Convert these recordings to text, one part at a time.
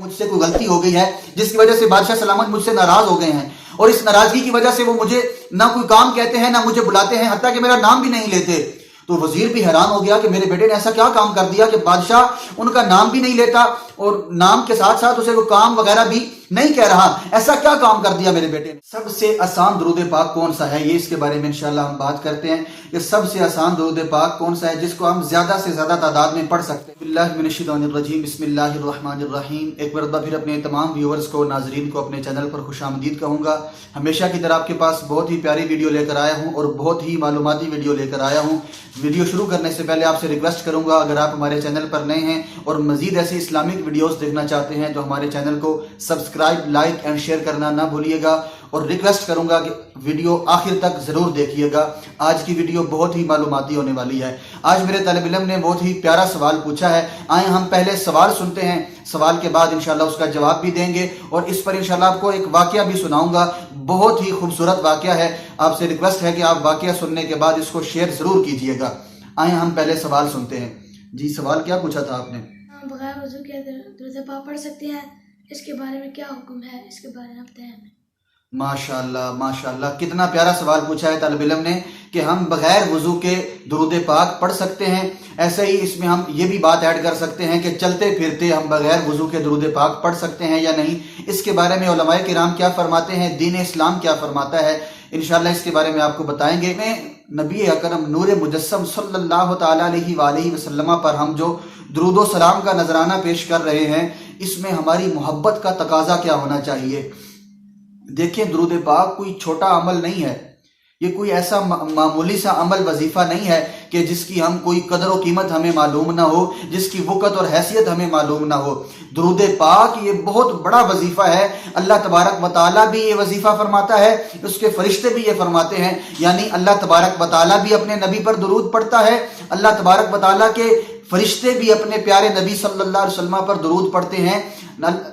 مجھ سے کوئی غلطی ہو گئی ہے جس کی وجہ سے بادشاہ سلامت مجھ سے ناراض ہو گئے ہیں، اور اس ناراضگی کی وجہ سے وہ مجھے نہ کوئی کام کہتے ہیں نہ مجھے بلاتے ہیں، حتیٰ کہ میرا نام بھی نہیں لیتے۔ تو وزیر بھی حیران ہو گیا کہ میرے بیٹے نے ایسا کیا کام کر دیا کہ بادشاہ ان کا نام بھی نہیں لیتا اور نام کے ساتھ ساتھ اسے کوئی کام وغیرہ بھی نہیں کہہ رہا، ایسا کیا کام کر دیا میرے بیٹے نے۔ سب سے آسان درود پاک کون سا ہے، یہ اس کے بارے میں انشاءاللہ ہم بات کرتے ہیں کہ سب سے آسان درود پاک کون سا ہے جس کو ہم زیادہ سے زیادہ تعداد میں پڑھ سکتے ہیں۔ باللہ من الشیطان الرجیم، بسم اللہ الرحمن الرحیم۔ ایک مرتبہ پھر اپنے تمام ویورز کو، ناظرین کو اپنے چینل پر خوش آمدید کہوں گا۔ ہمیشہ کی طرح آپ کے پاس بہت ہی پیاری ویڈیو لے کر آیا ہوں اور بہت ہی معلوماتی ویڈیو لے کر آیا ہوں۔ ویڈیو شروع کرنے سے پہلے آپ سے ریکویسٹ کروں گا، اگر آپ ہمارے چینل پر نئے ہیں اور مزید ایسے اسلامک ویڈیوز دیکھنا چاہتے ہیں تو ہمارے چینل کو سبسکرائب، لائک اینڈ شیئر کرنا نہ بھولیے گا، اور ریکویسٹ کروں گا کہ ویڈیو آخر تک ضرور دیکھیے گا۔ آج کی ویڈیو بہت ہی معلوماتی ہونے والی ہے۔ آج میرے طالب علم نے بہت ہی پیارا سوال پوچھا ہے، آئیں ہم پہلے سوال سنتے ہیں، سوال کے بعد انشاءاللہ اس کا جواب بھی دیں گے، اور اس پر انشاءاللہ آپ کو ایک واقعہ بھی سناؤں گا، بہت ہی خوبصورت واقعہ ہے۔ آپ سے ریکویسٹ ہے کہ آپ واقعہ سننے کے بعد اس کو شیئر ضرور کیجیے گا۔ آئیں ہم پہلے سوال سنتے ہیں۔ جی سوال کیا پوچھا تھا آپ نے؟ بغیر وضو کے درود پاک پڑھ سکتے ہیں، اس کے بارے میں کیا حکم ہے، اس کے بارے میں بتائیں ہمیں۔ ماشاءاللہ ماشاءاللہ، کتنا پیارا سوال پوچھا ہے طالب علم نے کہ ہم بغیر وضو کے درود پاک پڑھ سکتے ہیں۔ ایسے ہی اس میں ہم یہ بھی بات ایڈ کر سکتے ہیں کہ چلتے پھرتے ہم بغیر وضو کے درود پاک پڑھ سکتے ہیں یا نہیں، اس کے بارے میں علماء کرام کیا فرماتے ہیں، دین اسلام کیا فرماتا ہے، انشاءاللہ اس کے بارے میں آپ کو بتائیں گے۔ میں نبی اکرم نور مجسم صلی اللہ تعالیٰ علیہ وآلہ وسلم پر ہم جو درود و سلام کا نذرانہ پیش کر رہے ہیں، اس میں ہماری محبت کا تقاضا کیا ہونا چاہیے۔ دیکھیں، درود پاک کوئی چھوٹا عمل نہیں ہے، یہ کوئی ایسا معمولی سا عمل وظیفہ نہیں ہے کہ جس کی ہم کوئی قدر و قیمت ہمیں معلوم نہ ہو، جس کی وقت اور حیثیت ہمیں معلوم نہ ہو۔ درود پاک یہ بہت بڑا وظیفہ ہے، اللہ تبارک و تعالیٰ بھی یہ وظیفہ فرماتا ہے، اس کے فرشتے بھی یہ فرماتے ہیں، یعنی اللہ تبارک و تعالیٰ بھی اپنے نبی پر درود پڑھتا ہے، اللہ تبارک و تعالیٰ کے فرشتے بھی اپنے پیارے نبی صلی اللہ علیہ وسلم پر درود پڑھتے ہیں،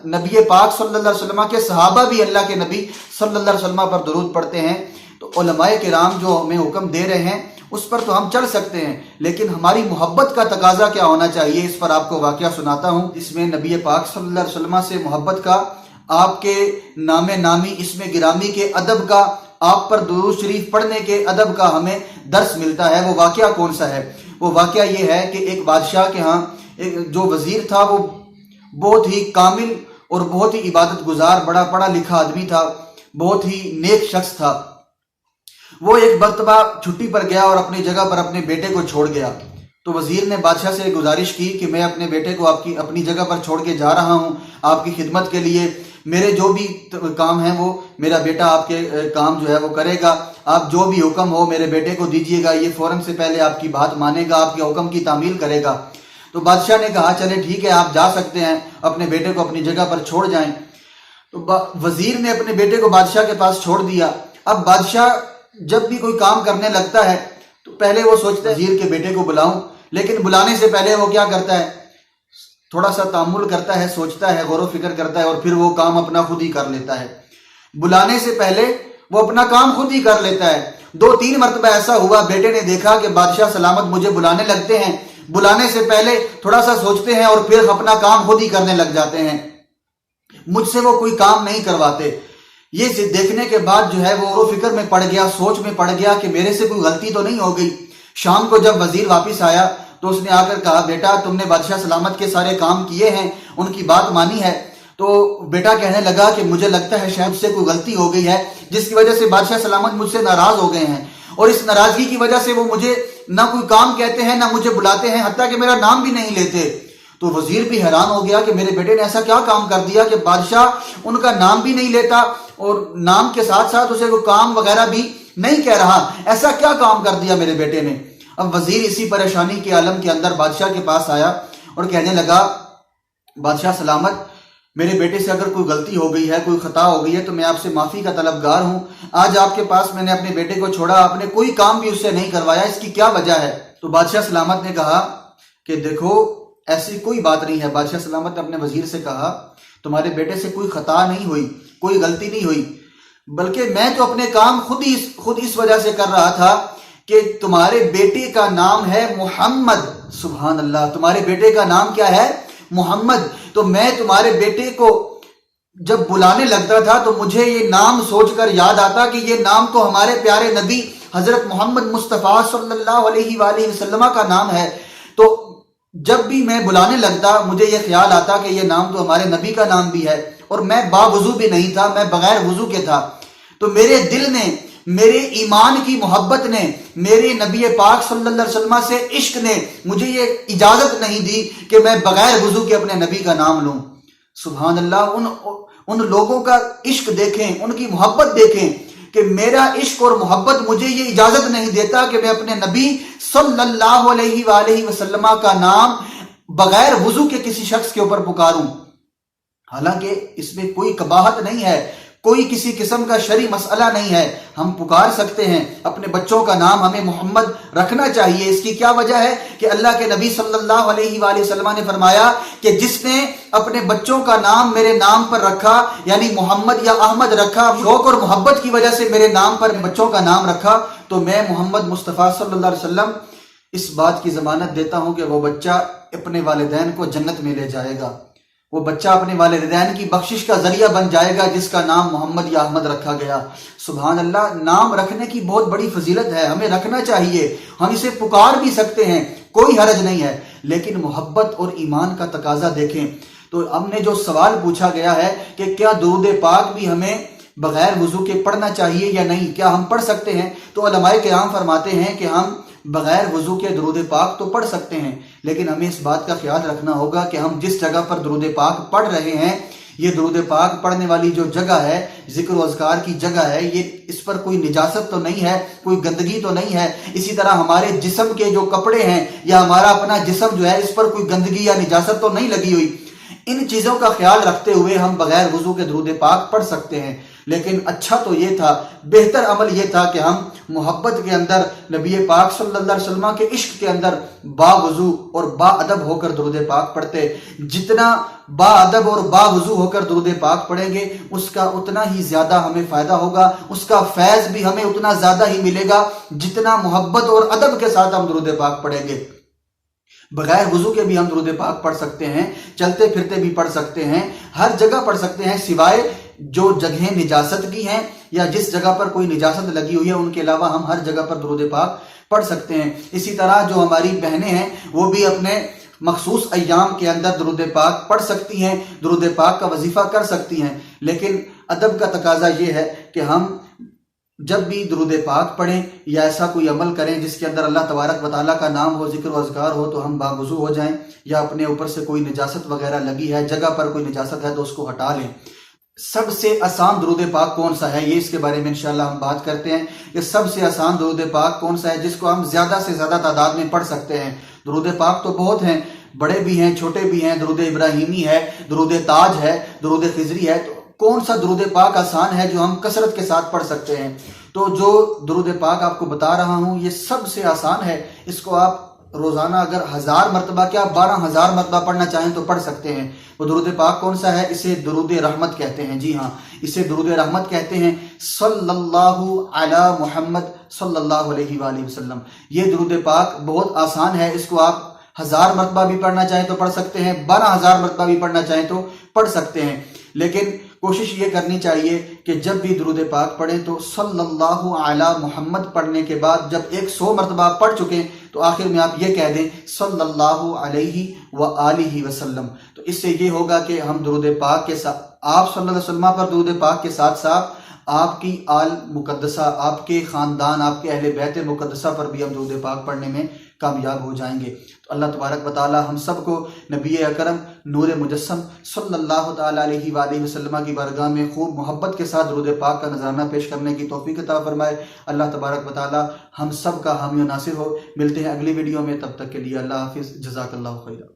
نبی پاک صلی اللہ علیہ وسلم کے صحابہ بھی اللہ کے نبی صلی اللہ علیہ وسلم پر درود پڑھتے ہیں۔ تو علماء کرام جو ہمیں حکم دے رہے ہیں اس پر تو ہم چل سکتے ہیں، لیکن ہماری محبت کا تقاضا کیا ہونا چاہیے، اس پر آپ کو واقعہ سناتا ہوں۔ اس میں نبی پاک صلی اللہ علیہ وسلم سے محبت کا، آپ کے نام نامی اسم گرامی کے ادب کا، آپ پر درود شریف پڑھنے کے ادب کا ہمیں درس ملتا ہے۔ وہ واقعہ کون سا ہے؟ وہ واقعہ یہ ہے کہ ایک بادشاہ کے ہاں جو وزیر تھا وہ بہت ہی کامل اور بہت ہی عبادت گزار، بڑا پڑھا لکھا آدمی تھا، بہت ہی نیک شخص تھا۔ وہ ایک مرتبہ چھٹی پر گیا اور اپنی جگہ پر اپنے بیٹے کو چھوڑ گیا۔ تو وزیر نے بادشاہ سے گزارش کی کہ میں اپنے بیٹے کو اپنی جگہ پر چھوڑ کے جا رہا ہوں آپ کی خدمت کے لیے، میرے جو بھی کام ہیں وہ میرا بیٹا آپ کے کام جو ہے وہ کرے گا، آپ جو بھی حکم ہو میرے بیٹے کو دیجیے گا، یہ فوراً سے پہلے آپ کی بات مانے گا، آپ کے حکم کی تعمیل کرے گا۔ تو بادشاہ نے کہا چلے ٹھیک ہے، آپ جا سکتے ہیں، اپنے بیٹے کو اپنی جگہ پر چھوڑ جائیں۔ تو وزیر نے اپنے بیٹے کو بادشاہ کے پاس چھوڑ دیا۔ اب بادشاہ جب بھی کوئی کام کرنے لگتا ہے تو پہلے وہ سوچتا ہے وزیر کے بیٹے کو بلاؤں، لیکن بلانے سے پہلے وہ کیا کرتا ہے، تھوڑا سا تأمل کرتا ہے، سوچتا ہے، غور و فکر کرتا ہے، اور پھر وہ کام اپنا خود ہی کر لیتا ہے۔ بلانے سے پہلے وہ اپنا کام خود ہی کر لیتا ہے۔ 2-3 مرتبہ ایسا ہوا، بیٹے نے دیکھا کہ بادشاہ سلامت مجھے بلانے لگتے ہیں، بلانے سے پہلے تھوڑا سا سوچتے ہیں اور پھر اپنا کام خود ہی کرنے لگ جاتے ہیں، مجھ سے وہ کوئی کام نہیں کرواتے۔ یہ دیکھنے کے بعد جو ہے وہ غور و فکر میں پڑ گیا، سوچ میں پڑ گیا کہ میرے سے کوئی غلطی تو نہیں ہو گئی۔ شام کو جب وزیر واپس آیا تو اس نے آ کر کہا بیٹا تم نے بادشاہ سلامت کے سارے کام کیے ہیں، ان کی بات مانی ہے؟ تو بیٹا کہنے لگا کہ مجھے لگتا ہے شاید سے کوئی غلطی ہو گئی ہے جس کی وجہ سے بادشاہ سلامت مجھ سے ناراض ہو گئے ہیں، اور اس ناراضگی کی وجہ سے وہ مجھے نہ کوئی کام کہتے ہیں نہ مجھے بلاتے ہیں، حتیٰ کہ میرا نام بھی نہیں لیتے۔ تو وزیر بھی حیران ہو گیا کہ میرے بیٹے نے ایسا کیا کام کر دیا کہ بادشاہ ان کا نام بھی نہیں لیتا اور نام کے ساتھ ساتھ اسے کوئی کام وغیرہ بھی نہیں کہہ رہا، ایسا کیا کام کر دیا میرے بیٹے نے۔ اب وزیر اسی پریشانی کے عالم کے اندر بادشاہ کے پاس آیا اور کہنے لگا بادشاہ سلامت، میرے بیٹے سے اگر کوئی غلطی ہو گئی ہے، کوئی خطا ہو گئی ہے تو میں آپ سے معافی کا طلبگار ہوں۔ آج آپ کے پاس میں نے اپنے بیٹے کو چھوڑا، آپ نے کوئی کام بھی اس سے نہیں کروایا، اس کی کیا وجہ ہے؟ تو بادشاہ سلامت نے کہا کہ دیکھو ایسی کوئی بات نہیں ہے۔ بادشاہ سلامت نے اپنے وزیر سے کہا تمہارے بیٹے سے کوئی خطا نہیں ہوئی، کوئی غلطی نہیں ہوئی، بلکہ میں تو اپنے کام خود اس وجہ سے کر رہا تھا کہ تمہارے بیٹے کا نام ہے محمد۔ سبحان اللہ، تمہارے بیٹے کا نام کیا ہے؟ محمد، تو میں تمہارے بیٹے کو جب بلانے لگتا تھا تو مجھے یہ نام سوچ کر یاد آتا کہ یہ نام تو ہمارے پیارے نبی حضرت محمد مصطفیٰ صلی اللہ علیہ وآلہ وسلم کا نام ہے۔ تو جب بھی میں بلانے لگتا مجھے یہ خیال آتا کہ یہ نام تو ہمارے نبی کا نام بھی ہے، اور میں با وضو بھی نہیں تھا، میں بغیر وضو کے تھا۔ تو میرے دل نے، میرے ایمان کی محبت نے، میرے نبی پاک صلی اللہ علیہ وسلم سے عشق نے مجھے یہ اجازت نہیں دی کہ میں بغیر وضو کے اپنے نبی کا نام لوں۔ سبحان اللہ، ان لوگوں کا عشق دیکھیں، ان کی محبت دیکھیں کہ میرا عشق اور محبت مجھے یہ اجازت نہیں دیتا کہ میں اپنے نبی صلی اللہ علیہ وآلہ وسلم کا نام بغیر وضو کے کسی شخص کے اوپر پکاروں۔ حالانکہ اس میں کوئی قباحت نہیں ہے، کوئی کسی قسم کا شرعی مسئلہ نہیں ہے، ہم پکار سکتے ہیں۔ اپنے بچوں کا نام ہمیں محمد رکھنا چاہیے۔ اس کی کیا وجہ ہے کہ اللہ کے نبی صلی اللہ علیہ وآلہ وسلم نے فرمایا کہ جس نے اپنے بچوں کا نام میرے نام پر رکھا، یعنی محمد یا احمد رکھا، شوق اور محبت کی وجہ سے میرے نام پر بچوں کا نام رکھا، تو میں محمد مصطفیٰ صلی اللہ علیہ وسلم اس بات کی ضمانت دیتا ہوں کہ وہ بچہ اپنے والدین کو جنت میں لے جائے گا، وہ بچہ اپنے والدین کی بخشش کا ذریعہ بن جائے گا جس کا نام محمد یا احمد رکھا گیا۔ سبحان اللہ، نام رکھنے کی بہت بڑی فضیلت ہے، ہمیں رکھنا چاہیے، ہم اسے پکار بھی سکتے ہیں، کوئی حرج نہیں ہے، لیکن محبت اور ایمان کا تقاضا دیکھیں۔ تو ہم نے جو سوال پوچھا گیا ہے کہ کیا درود پاک بھی ہمیں بغیر وضو کے پڑھنا چاہیے یا نہیں، کیا ہم پڑھ سکتے ہیں؟ تو علماء کرام فرماتے ہیں کہ ہم بغیر وضو کے درود پاک تو پڑھ سکتے ہیں، لیکن ہمیں اس بات کا خیال رکھنا ہوگا کہ ہم جس جگہ پر درود پاک پڑھ رہے ہیں، یہ درود پاک پڑھنے والی جو جگہ ہے، ذکر و اذکار کی جگہ ہے، یہ اس پر کوئی نجاست تو نہیں ہے، کوئی گندگی تو نہیں ہے۔ اسی طرح ہمارے جسم کے جو کپڑے ہیں یا ہمارا اپنا جسم جو ہے، اس پر کوئی گندگی یا نجاست تو نہیں لگی ہوئی۔ ان چیزوں کا خیال رکھتے ہوئے ہم بغیر وضو کے درود پاک پڑھ سکتے ہیں، لیکن اچھا تو یہ تھا، بہتر عمل یہ تھا کہ ہم محبت کے اندر، نبی پاک صلی اللہ علیہ وسلم کے عشق کے اندر با وضو اور با ادب ہو کر درود پاک پڑھتے۔ جتنا با ادب اور با وضو ہو کر درود پاک پڑھیں گے، اس کا اتنا ہی زیادہ ہمیں فائدہ ہوگا، اس کا فیض بھی ہمیں اتنا زیادہ ہی ملے گا جتنا محبت اور ادب کے ساتھ ہم درود پاک پڑھیں گے۔ بغیر وضو کے بھی ہم درود پاک پڑھ سکتے ہیں، چلتے پھرتے بھی پڑھ سکتے ہیں، ہر جگہ پڑھ سکتے ہیں، سوائے جو جگہیں نجاست کی ہیں یا جس جگہ پر کوئی نجاست لگی ہوئی ہے، ان کے علاوہ ہم ہر جگہ پر درود پاک پڑھ سکتے ہیں۔ اسی طرح جو ہماری بہنیں ہیں وہ بھی اپنے مخصوص ایام کے اندر درود پاک پڑھ سکتی ہیں، درود پاک کا وظیفہ کر سکتی ہیں، لیکن ادب کا تقاضا یہ ہے کہ ہم جب بھی درود پاک پڑھیں یا ایسا کوئی عمل کریں جس کے اندر اللہ تبارک و تعالیٰ کا نام ہو، ذکر و اذکار ہو، تو ہم باوضو ہو جائیں، یا اپنے اوپر سے کوئی نجاست وغیرہ لگی ہے، جگہ پر کوئی نجاست ہے تو اس کو ہٹا لیں۔ سب سے آسان درود پاک کون سا ہے، یہ اس کے بارے میں انشاءاللہ ہم بات کرتے ہیں کہ سب سے آسان درود پاک کون سا ہے جس کو ہم زیادہ سے زیادہ تعداد میں پڑھ سکتے ہیں۔ درود پاک تو بہت ہیں، بڑے بھی ہیں، چھوٹے بھی ہیں، درود ابراہیمی ہے، درود تاج ہے، درود خضری ہے، تو کون سا درود پاک آسان ہے جو ہم کثرت کے ساتھ پڑھ سکتے ہیں؟ تو جو درود پاک آپ کو بتا رہا ہوں یہ سب سے آسان ہے، اس کو آپ روزانہ اگر 1000 مرتبہ کیا 12000 مرتبہ پڑھنا چاہیں تو پڑھ سکتے ہیں۔ وہ درود پاک کون سا ہے؟ اسے درود رحمت کہتے ہیں، جی ہاں، اسے درود رحمت کہتے ہیں۔ صلی اللہ علی محمد صلی اللہ علیہ وآلہ وسلم، یہ درود پاک بہت آسان ہے، اس کو آپ 1000 مرتبہ بھی پڑھنا چاہیں تو پڑھ سکتے ہیں، 12000 مرتبہ بھی پڑھنا چاہیں تو پڑھ سکتے ہیں، لیکن کوشش یہ کرنی چاہیے کہ جب بھی درود پاک پڑھیں تو صلی اللہ علی محمد پڑھنے کے بعد جب 100 مرتبہ پڑھ چکیں تو آخر میں آپ یہ کہہ دیں صلی اللہ علیہ وآلہ وسلم۔ تو اس سے یہ ہوگا کہ ہم درود پاک کے ساتھ، آپ صلی اللہ علیہ وسلم پر درود پاک کے ساتھ ساتھ آپ کی آل مقدسہ، آپ کے خاندان، آپ کے اہل بیت مقدسہ پر بھی ہم درود پاک پڑھنے میں کامیاب ہو جائیں گے۔ تو اللہ تبارک و تعالی ہم سب کو نبی اکرم نور مجسم صلی اللہ تعالی علیہ وآلہ وسلم کی بارگاہ میں خوب محبت کے ساتھ درود پاک کا نذرانہ پیش کرنے کی توفیق عطا فرمائے۔ اللہ تبارک و تعالی ہم سب کا حامی و ناصر ہو۔ ملتے ہیں اگلی ویڈیو میں، تب تک کے لیے اللہ حافظ، جزاک اللہ خیرہ۔